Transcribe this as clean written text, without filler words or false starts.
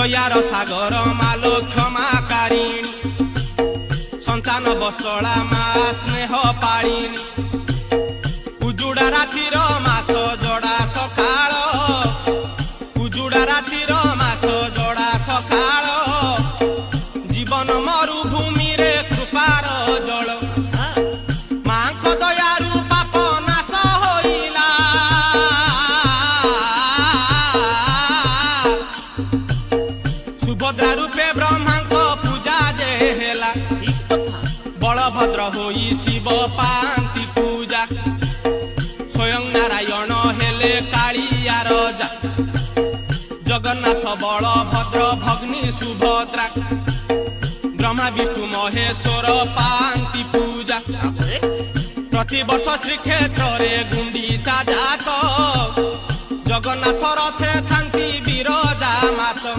दयार सागर मालो क्षमाकारिणी संतान बसला मा स्नेह पाणिनी उजुड़ा रातिर मास जोड़ा सकाळ उजुड़ा रातिर मास जोड़ा सकाळ जीवन मरुभूमि रे कृपार जल मांक दयारु पाप नाश होइला सुभद्रा रूपे ब्रह्मांक पूजा जे हेला बलभद्र होई शिव पांति पूजा स्वयं नारायण हेले कालिया राजा जगन्नाथ बलभद्र भग्नी सुभद्रा ब्रह्मा विष्णु महेश्वर पांति पूजा प्रति वर्ष श्रीक्षेत्र रे गुंडीचा जात जगन्नाथ रथे थांती विरजा मात।